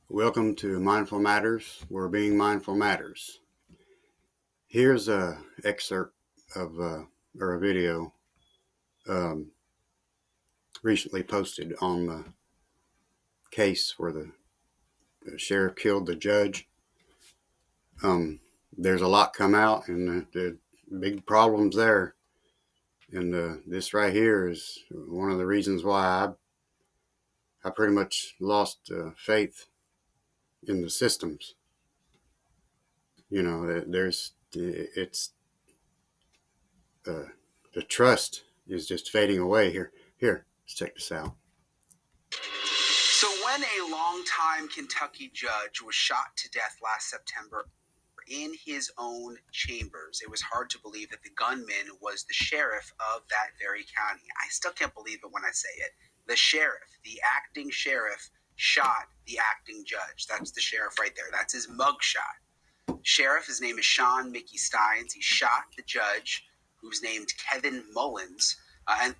Welcome to Mindful Matters, where being mindful matters. Here's a excerpt of or a video um, recently posted on the case where the sheriff killed the judge. There's a lot come out, and the big problems there. And this right here is one of the reasons why I pretty much lost faith in the systems. It's the trust is just fading away here. Here, let's check this out. So when a longtime Kentucky judge was shot to death last September in his own chambers, it was hard to believe that the gunman was the sheriff of that very county. I still can't believe it when I say it. The sheriff, the acting sheriff, shot the acting judge. That's the sheriff right there. That's his mugshot. Sheriff, his name is Sean Mickey Steins. He shot the judge, who's named Kevin Mullins.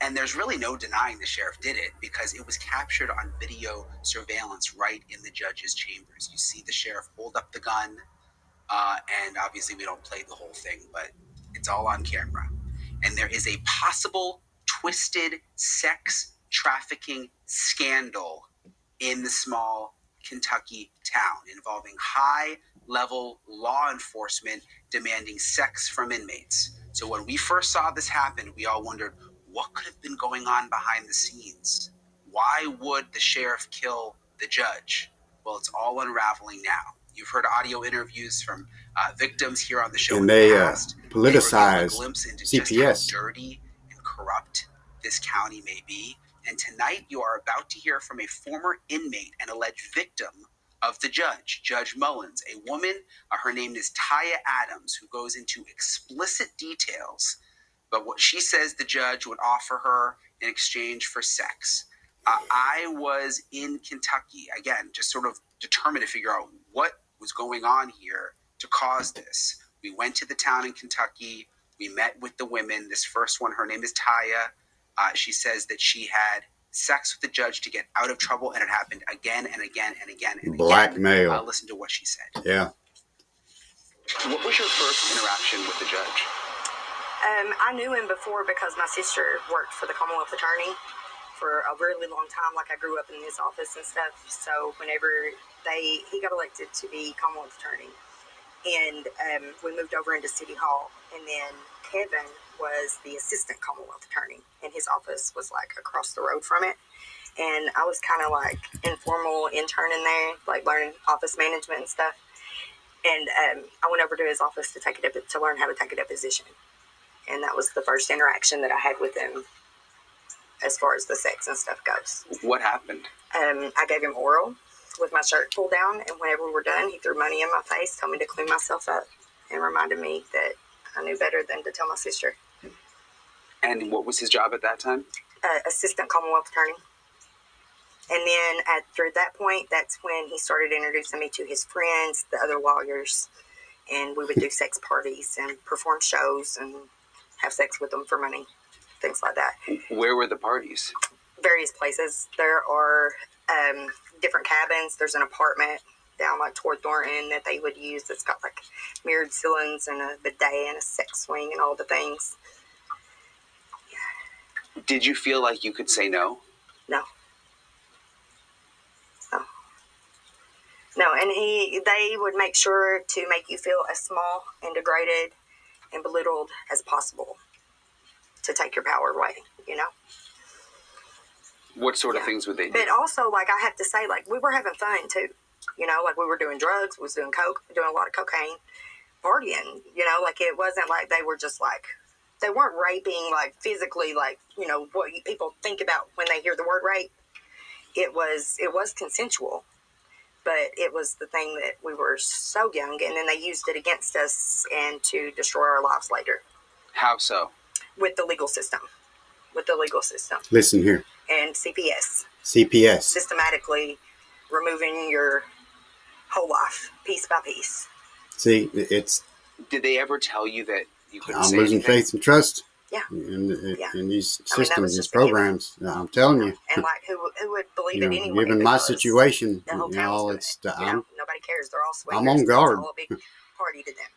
And there's really no denying the sheriff did it because it was captured on video surveillance right in the judge's chambers. You see the sheriff hold up the gun, and obviously we don't play the whole thing, but it's all on camera. And there is a possible twisted sex trafficking scandal in the small Kentucky town involving high-level law enforcement demanding sex from inmates. So when we first saw this happen, we all wondered, what could have been going on behind the scenes? Why would the sheriff kill the judge? Well, it's all unraveling now. You've heard audio interviews from victims here on the show. And they past. politicized a glimpse into CPS. just how dirty and corrupt this county may be. And tonight you are about to hear from a former inmate and alleged victim of the judge, Judge Mullins, a woman, her name is Taya Adams, who goes into explicit details about what she says the judge would offer her in exchange for sex. I was in Kentucky, again, just sort of determined to figure out what was going on here to cause this. We went to the town in Kentucky. We met with the women. This first one, her name is Taya. She says that she had sex with the judge to get out of trouble, and it happened again and again and again and Blackmail. again. Listen to what she said. Yeah. What was your first interaction with the judge? I knew him before because my sister worked for the Commonwealth Attorney for a really long time. Like, I grew up in his office and stuff. So whenever he got elected to be Commonwealth Attorney, and we moved over into City Hall, and then Kevin was the assistant Commonwealth Attorney, and his office was like across the road from it. And I was kind of like informal intern in there, like learning office management and stuff. And I went over to his office to learn how to take a deposition. And that was the first interaction that I had with him as far as the sex and stuff goes. What happened? I gave him oral with my shirt pulled down, and whenever we were done, he threw money in my face, told me to clean myself up, and reminded me that I knew better than to tell my sister. And what was his job at that time? Assistant Commonwealth Attorney. And then after that point, that's when he started introducing me to his friends, the other lawyers, and we would do sex parties and perform shows and have sex with them for money, things like that. Where were the parties? Various places. There are different cabins. There's an apartment down like toward Thornton that they would use that's got like mirrored ceilings and a bidet and a sex swing and all the things. Did you feel like you could say no? No. No, and they would make sure to make you feel as small and degraded and belittled as possible to take your power away, you know? What sort of things would they do? But also, like, I have to say, like, we were having fun, too. You know, like, we were doing drugs, we was doing coke, doing a lot of cocaine, partying, you know? Like, it wasn't like they were just, like, they weren't raping, like, physically, like, you know, what people think about when they hear the word rape. It was consensual. But it was the thing that we were so young, and then they used it against us and to destroy our lives later. How so? With the legal system. Listen here. And CPS. Systematically removing your whole life, piece by piece. See, it's... Did they ever tell you that you couldn't I'm say losing anything? faith and trust. Yeah. Yeah. In these I mean, that was systems, these just a given. programs, I'm telling you, And like, who would believe you it know, anyway? given my Because situation, the whole you town's know, doing it's it. You know, nobody cares. They're all swingers. I'm on guard. It's all a big party to them.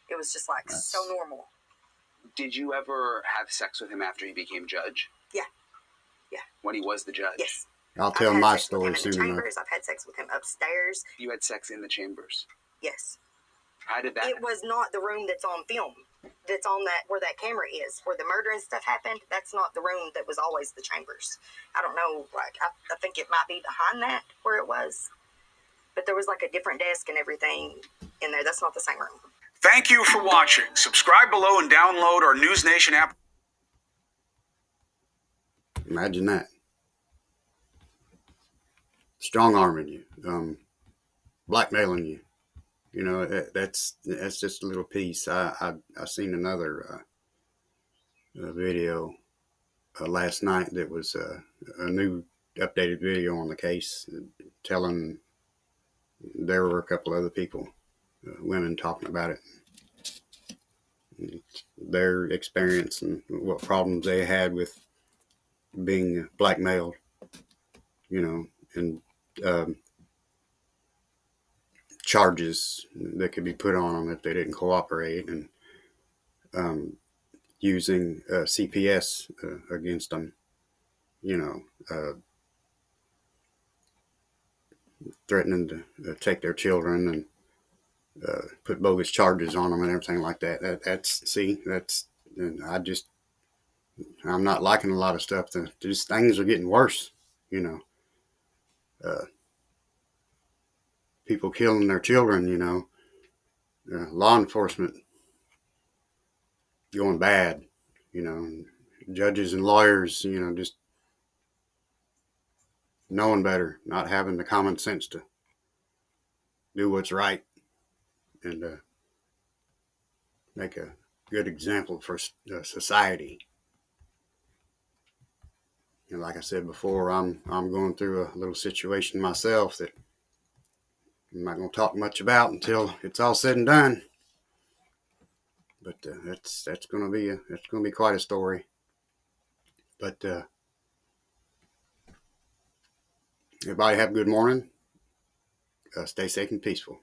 It was just like so normal. Did you ever have sex with him after he became judge? Yeah. Yeah. When he was the judge? Yes. I'll tell I've had my sex with story him in soon the enough. chambers. I've had sex with him upstairs. You had sex in the chambers? Yes. How did that? It was not the room that's on film. That's on that where that camera is, where the murder and stuff happened. That's not the room that was always the chambers. I don't know. Like I think it might be behind that where it was, but there was like a different desk and everything in there. That's not the same room. Thank you for watching. Subscribe below and download our News Nation app. Imagine that. Strong-arming you, blackmailing you. You know, that's just a little piece. I seen another video last night that was a new updated video on the case, telling there were a couple other people, women talking about it, their experience and what problems they had with being blackmailed, you know, and charges that could be put on them if they didn't cooperate, and using CPS against them, you know, threatening to take their children and put bogus charges on them and everything like that. I'm not liking a lot of stuff. Just things are getting worse, you know. People killing their children, you know. Law enforcement going bad, you know. Judges and lawyers, you know, just knowing better, not having the common sense to do what's right and make a good example for society. And like I said before, I'm going through a little situation myself that I'm not going to talk much about until it's all said and done. But that's going to be quite a story. But everybody have a good morning. Stay safe and peaceful.